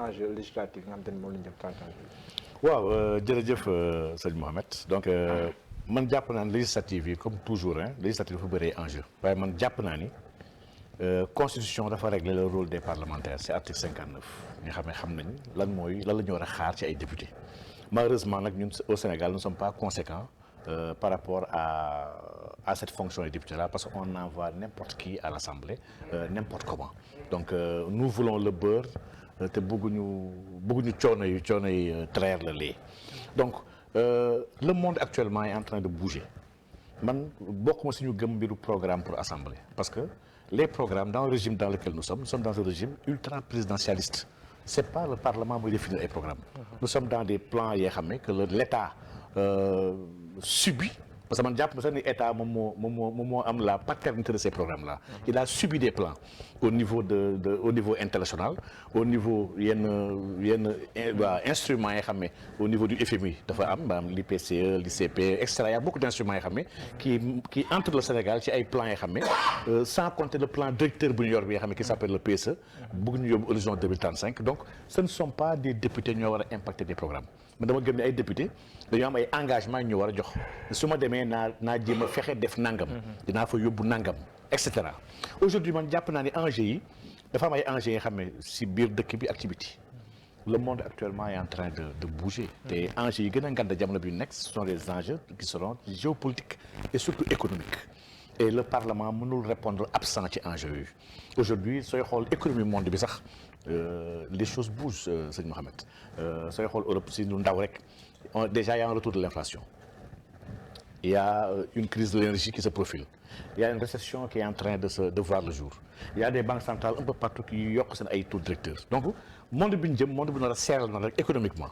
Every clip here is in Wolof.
enjeu législatif nga xam te ne moom la ñu jëm 31 juillet. waaw jërëjëf sëñ Mohamed donc man jàpp naa ne législative yi comme toujours législative dafa bëree enjeu waaye man jàpp naa ni constitution dafa régler le rôle des parlementaires c'est article 59 nga xam ne xam nañ lan la ñu war a xaar ci ay députés malheureusement nag ñun au Sénégal nous ne sommes pas conséquents par rapport à cette fonction des députés là parce qu'on envoie n'importe qui à l'Assemblée n'importe comment donc nous voulons le beurre te bëgguñu coono yi traire le lait donc le monde actuellement est en train de bouger man bokkuma si ñu gëm mbiru programme pour assemblée parce que les programmes dans le régime dans lequel nous sommes dans un régime ultra présidentialiste c'est pas le parlement mooy définir ay programmes nous sommes dans des plans yoo xam ne que l'État subit parce que man jàpp ma sax ni état moom moo am la paternité de ces programmes là il a subi des plans au niveau au niveau international au niveau yenn instruments yi xam ne au niveau du FMI dafa am maanaam l'IPCE l'ICP et cetera il y a beaucoup d'instruments yi xam ne qui entrent le Sénégal ci ay plans yi xam ne sans compter le plan directeur bu ñu yor bi nga xam ne qui s'appelle le PSE bëgg ñu yóbbu horizon 2035 donc ce ne sont pas des députés ñoo war a impacter des programmes man dama gëm ne ay députés dañoo am ay engagements ñu war a jox su ma demee naa jéem a fexe def nangam dinaa fa yóbbu nangam et cetera aujourd'hui man jàpp naa ni enjeux yi dafa am ay enjeux yi xam ne si biir dëkk bi ak ci biti le monde actuellement est en train de bouger te enjeux yi gën a ngand jamono bi nekk ce sont des enjeux qui seront géopolitiques et surtout économiques et le parlement mënul répondre absent ci enjeux yooyu aujourd'hui sooy xool économie monde bi sax les choses bougent sëñ Mohamed sooy xool Europe si lu ndaw rek déjà il y a un retour de l'inflation il y a une crise de l'énergie qui se profile il y a une récession qui est en train de voir le jour il y a des banques centrales un peu partout qui yokk seen ay taux directeurs donc monde bi ñu jëm monde bi nar a seeral na rek économiquement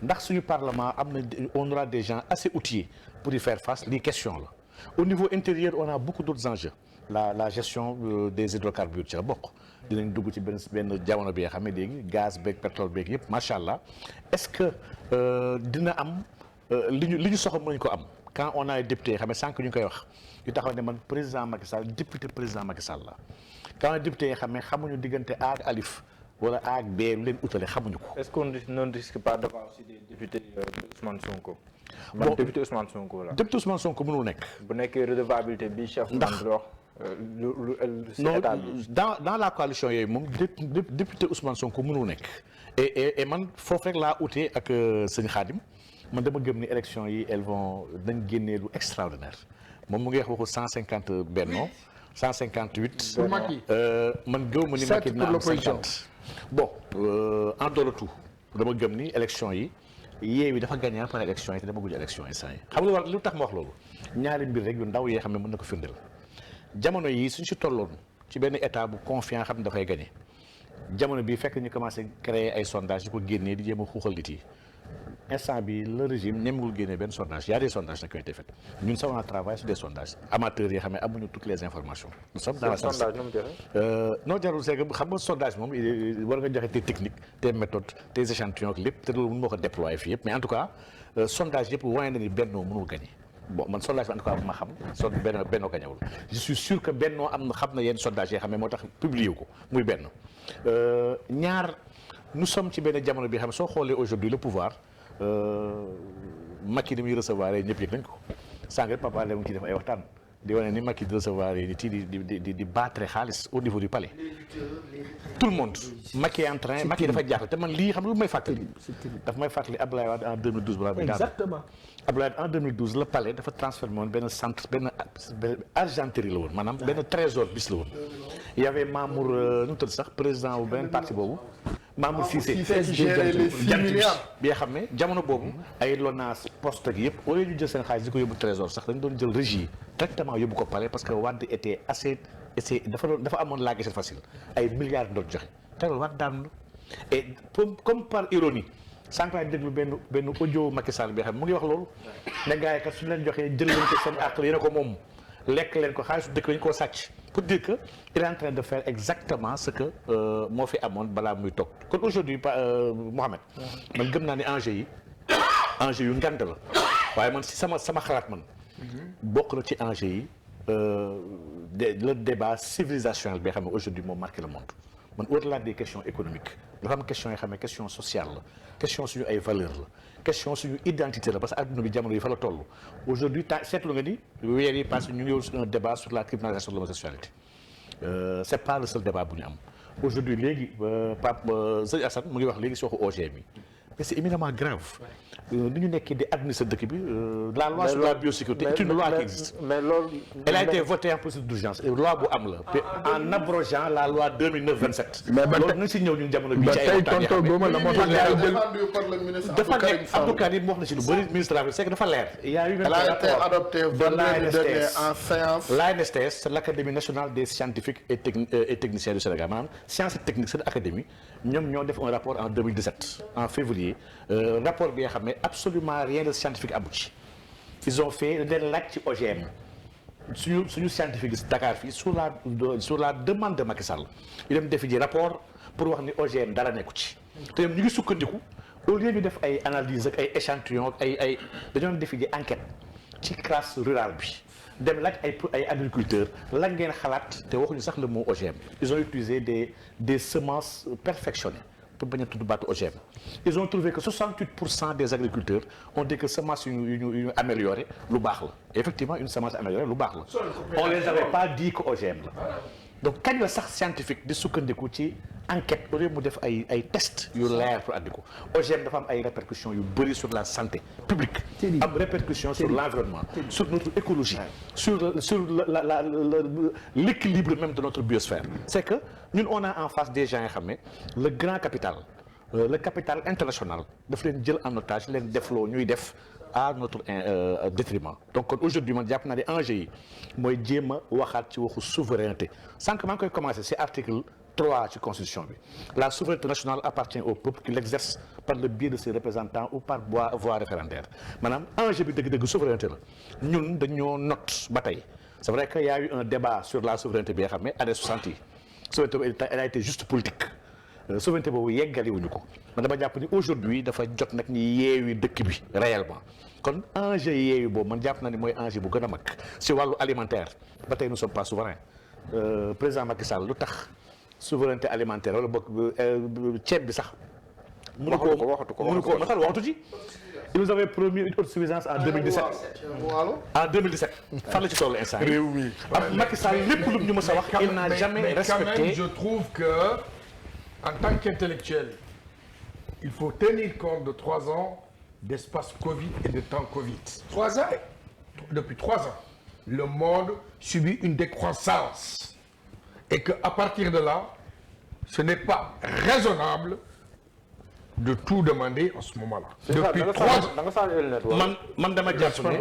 ndax suñu parlement am na on aura des gens assez outillés pour y faire face lii question la au niveau intérieur on a beaucoup d'autres enjeux la gestion des hydrocarbures ci la bokk dinañ dugg ci benn jamono bi nga xam ne léegi gaz beeg pétrole beeg yëpp macha allah est-ce que dina am li ñu soxla mën nañu ko am quand on a député xam ne sànq ñu ngi koy wax yu taxaw ne man président Macky Sall député président Macky Sall la quand député yi xam ne xamuñu diggante A ak alif wala A ak B lu leen utale xamuñu ko. Est-ce qu'on ne risque pas d'avoir aussi des députés Ousmane Sonko. bon député Ousmane Sonko la. député Ousmane Sonko mënul nekk. bu nekkee redevabilité bi chef. ndax wax non dans la coalition yooyu moom député Ousmane Sonko mënul nekk. et man foofu rek laa utee ak sëñ Khadim man dama gëm ni élection yi elles vont dañ génnee lu extraordinaire moom mu ngi wax waxu 150 Benno 158. pour Macky man gëw ma ni Macky dina am 50. bon en dehors de tout dama gëm ni élection yi Yewwi dafa gagné par élection yi te dama gudd élection yi saa yi xam nga lu tax ma wax loolu ñaari mbir rek yu ndaw yoo xam ne mën na ko firndeel jamono yi suñ si tolloon ci benn état bu confiant xam ne dafay gagné jamono bi fekk ñu commencé créer ay sondages yu ko génnee di jéem a xuuxal nit yi instant bi le régime ñemewul génnee benn sondage y a des sondages nag qui ont été faits ñun sax on a travaillé sur des sondages amateurs yi xam ne amuñu toutes les informations. nous sommes dans la sondage nu mu joxe. non jarul c'est que xam nga sondage moom war nga joxe tes techniques tes méthodes tes échantillons ak lépp te loolu mën moo ko déployer fii yëpp mais en tout cas sondage yëpp wane na ni Benno mënul gagné bon man sondage bi en tout cas bu ma xam Benno gañewul je suis sûr que Benno xam na yenn sondage yoo xam ne moo tax publié ko muy benn ñaar nous sommes ci benn jamono bi xam ne soo xoolee aujourd'hui le pouvoir Macky ni muy recevoir yi ñëpp yëg nañ ko sànq rek papa mu ci def ay waxtaan di wane ni Macky di recevoir yi nit yi di battre xaalis au niveau du palais tout le monde Macky est en train Macky dafa jaaxle te man lii xam nga lu may fàttali daf may fàttali Abdoulaye Wade en 2012 balaa muy daanu exactement Abdoulaye Wade en 2012 le palais dafa transformé woon benn centre benn argenterie la woon maanaam benn trésor bis la woon il y avait Mamour nu mu tudd sax président wu beneen parti boobu Mamour Cissé qui gérait les 6 milliards bi nga xam ne jamono boobu ay LONASE poste ak yëpp au lieu ñu jël seen xaalis di ko yóbbu trésor sax dañ doon jël régie directement yóbbu ko palais parce que Wade était assez dafa amoon la guichette facile ay milliards doon joxe te loolu Wade daan et comme par ironie sànq laa déglu benn audio Macky Sall bi xam mu ngi wax loolu ne gars yi kat suñu leen joxee jël leen ko seen àq yéen a ko moom lekk leen ko xaalis dëkk lañu koo sàcc pour dire que il est en train de faire exactement ce que moo fi amoon balaa muy toog kon aujourd'hui Mohamed man gëm naa ne enjeu yu ngand la waaye man si sama xalaat man bokk na ci enjeu yi le débat civilisationnel bi nga xam ne aujourd'hui moo marqué le monde man au-delà des questions économiques dafa am question yoo xam ne question sociale la question suñu ay valeurs la question suñu identité la parce que adduna bi jamono yi fa la toll aujourd'hui seetlu nga ni weer yi passé ñu ngi woon sur un débat sur la criminalisation de l'homosexualité c'est pas le seul débat bu ñu am aujourd'hui léegi Pape Sëñ Assane mu ngi wax léegi si waxu OGM yi mais c'est éminemment grave ni ñu nekkee di administrer dëkk bi la loi sur la biosécurité est une loi qui existe mais loolu elle a été votée en procédure d'urgence loi bu am la en abrogeant la loi 2009-27 mais ba loolu nañ si ñëw ñun jamono bi ba ci ay tey waxtaan tonton Goma la moo tax gars yi jël dafa nekk Abdou Karim wax na si lu bëri ministre de la c'est que dafa leer il y a eu même elle a été adoptée vendredi dernier en séance. l'ANSTS c'est l'Académie nationale des scientifiques et techniciens du Sénégal maanaam sciences et techniques c'est académie ñoom ñoo def un rapport en 2017 en février rapport bi nga xam ne absolument rien de scientifique amu ci ils ont fait leen laaj ci OGM suñu scientifique yi Dakar fii sur la demande de Macky Sall ñu dem defi ji rapport pour wax ni OGM dara nekku ci te ñoom ñu ngi sukkandiku au lieu ñu def ay analyse ak ay échantillon ak ay dañoo defi ji enquête ci classe rurale bi dem laaj ay agriculteurs lan ngeen xalaat te waxuñu sax le mot OGM ils ont utilisé des semences perfectionnées pour bañ a tudd baatu OGM ils ont trouvé que 68% des agriculteurs ont dit que semence yu ñu amélioré lu baax la effectivement une semence améliorée lu baax la on les avait pas dit que OGM la donc kañ la sax scientifique di sukkandiku ci enquête au lieu mu def ay tests yu leer pour andi ko OGM dafa am ay répercussions yu bëri sur la santé publique am répercussions sur l'environnement sur notre écologie sur l'équilibre même de notre biosphère c'est que ñun on a en face des gens yoo xam ne le grand capital le capital international daf leen jël en otage leen defloo ñuy def à notre détriment donc kon aujourd'hui man jàpp naa ne enjeu yi mooy jéem a waxaat ci waxu souveraineté sànq maa ngi koy commencer ci article 3 ci constitution bi la souveraineté nationale appartient au peuple qui l'exerce par le biais de ses représentants ou par voie référendaire maanaam enjeu bi dëgg-dëgg souveraineté la ñun dañoo note ba tey c'est vrai que y a eu un débat sur la souveraineté bi nga xam ne années 60 yi souveraineté elle a été juste politique souveraineté boobu yeggaliwuñu ko man dama jàpp ni aujourd'hui dafa jot nag ñi yeewi dëkk bi réellement kon enjeu yeewi boobu man jàpp na ni mooy enjeu bu gën a mag si wàllu alimentaire ba tey nous sommes pas souverains président Macky Sall lu tax souveraineté alimentaire wala boog ceeb bi sax mënu ko waxatu ci il nous avait promis une autosuffisance en 2017 en 2017 fan la ci tollu instant réew mi Macky Sall lépp lu ñu mës a wax il n'a jamais respecté quand même je trouve que en tant qu'intellectuel, il faut tenir compte de 3 ans d'espace Covid et de temps Covid. 3 ans, depuis 3 ans, le monde subit une décroissance. Et qu'à partir de là, ce n'est pas raisonnable de tout demander en ce moment-là. Depuis 3 ans. man dama jàpp ne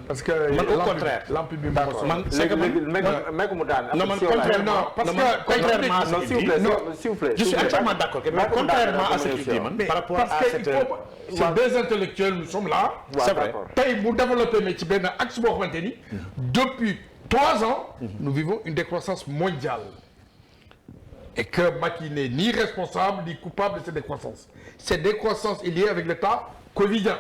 parce que man au contraire lampe bi man c'est que non man contrairement parce que contrairement à ce qu'il dit s'il vous plaît je suis entièrement d'accord mais contrairement à ce qu'il dit man par rapport à cette c'est des intellectuels nous sommes là c'est vrai tey mu développé na ci benn axe boo xamante ni depuis 3 ans nous vivons une décroissance mondiale et que Macky n'est ni responsable ni coupable de cette décroissance. Cette décroissance est liée avec l'état covidien.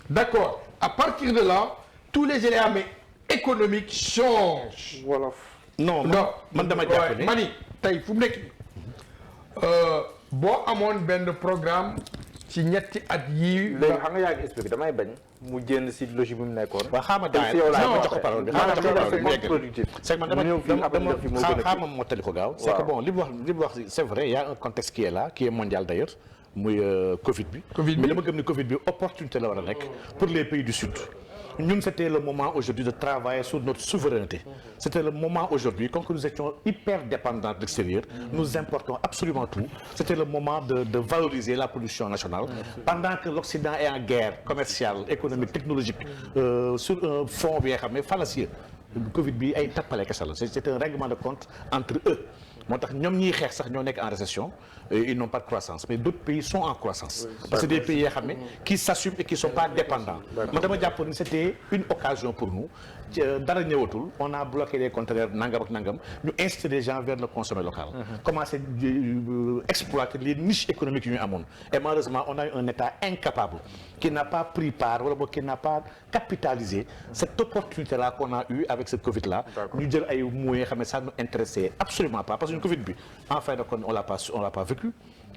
D'accord. À partir de là, tous les éléments économiques changent. Voilà. Non man dama jàpp ne mani tey fu mu nekk boo amoon benn programme ci ñetti at yii. léegi xam nga yaa ngi expliqué damay bañ mu génn si logique bi mu nekkoon. waaw xaaral ma jox ko parole bi c'est que man dama mottali ko gaaw. c'est que bon li mu wax c'est vrai il y a un contexte qui est là qui est mondial d'ailleurs muy Covid bi. mais dama gëm ni Covid bi opportunité la war a nekk pour les pays du Sud. ñun c'était le moment aujourd'hui de travailler sur notre souveraineté. C'était le moment aujourd'hui comme que nous étions hyper dépendants de l'extérieur. Nous importons absolument tout. C'était le moment de valoriser la production nationale. Pendant que l'Occident est en guerre commerciale, économique, technologique, sur un fond bi nga xam ne fallacieux. Covid bi ay tappale kese la c'est un règlement de compte entre eux. moo tax ñoom ñiy xeex sax ñoo nekk en récession ils n'ont pas de croissance mais d'autres pays sont en croissance parce que des pays yoo xam ne qui s'assument et qui sont pas dépendants man dama jàpp ni c'était une occasion pour nous dara ñëwatul on a bloqué les conteneurs nangam ak nangam ñu inciter les gens vers le consommer local commencer exploiter les niches économiques yu ñu amoon et malheureusement on a eu un état incapable qui n'a pas pris part wala boog qui n'a pas capitalisé cette opportunité là qu'on a eu avec ce Covid là ñu jël ay moyens yoo xam ne ça nous intéressait absolument pas parce que ñun Covid bi en fin de compte on l'a pas vécu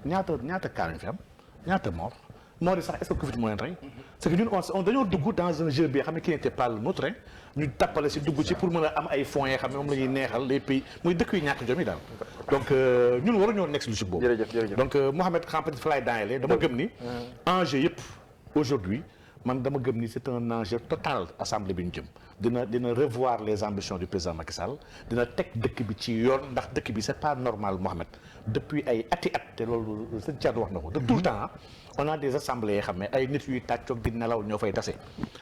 ñaata cas lañ fi am ñaata mort yi sax est-ce que Covid moo leen rey c'est que ñun on dañoo dugg dans un jeu bi xam ne qui n'était pas le nôtre ñu tappale si dugg ci pour mën a am ay fonds yoo xam ne moom la ñuy neexal les pays muy dëkk yu ñàkk jom yi daal donc ñun waruñoo nekk si logique boobu. jërëjëf donc Mouhamed xam peut-être fa laay daanelee dama gëm ni enjeu yëpp aujourd'hui man dama gëm ni c'est un enjeu total assemblée bi ñu jëm dina revoir les ambitions du président Macky Sall dina teg dëkk bi ci yoon ndax dëkk bi c'est pas normal Mohamed depuis ay ati at te loolu sëñ Thierno wax na ko de tout le temps on a des assemblées yoo xam ne ay nit yuy tàccoog di nelaw ñoo fay tase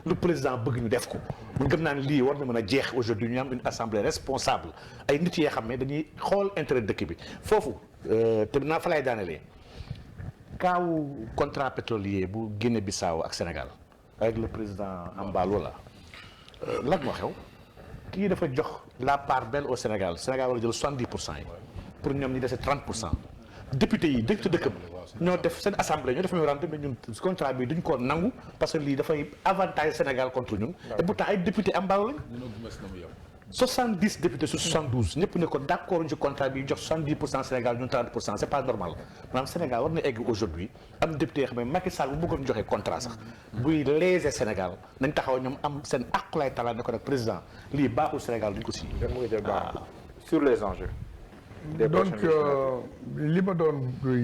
lu président bëgg ñu def ko man gëm naa ne lii war na mën a jeex aujourd'hui ñu am une assemblée responsable ay nit yoo xam ne dañuy xool intérêt dëkk bi foofu te naa fa lay daanelee kaawu contrat pétrolier bu Guinée-Bissau ak Sénégal avec le président Embalo la lan moo xew kii dafa jox la part belle au Sénégal Sénégal war a jël 70% yi pour ñoom ñi dese 30% député yi dëkkam ñoo def seen assemblée ñoo def mémorandum mais ñun contrat bi duñ ko nangu parce que lii dafay avantage Sénégal contre ñun et pourtant ay député Embalo lañ 70 députés sur 72 ñëpp ne ko d'accord ci contrat bi jox 70% Sénégal ñun 30% c'est pas normal maanaam Sénégal war na egg aujourd'hui am député yoo xam ne Macky Sall bu bëggoon joxe contrat sax buy léser Sénégal nañ taxaw ñoom am seen aqulay talaa ne ko nag président lii baaxul Sénégal duñ ko signé. sur les enjeux. donc li ma doon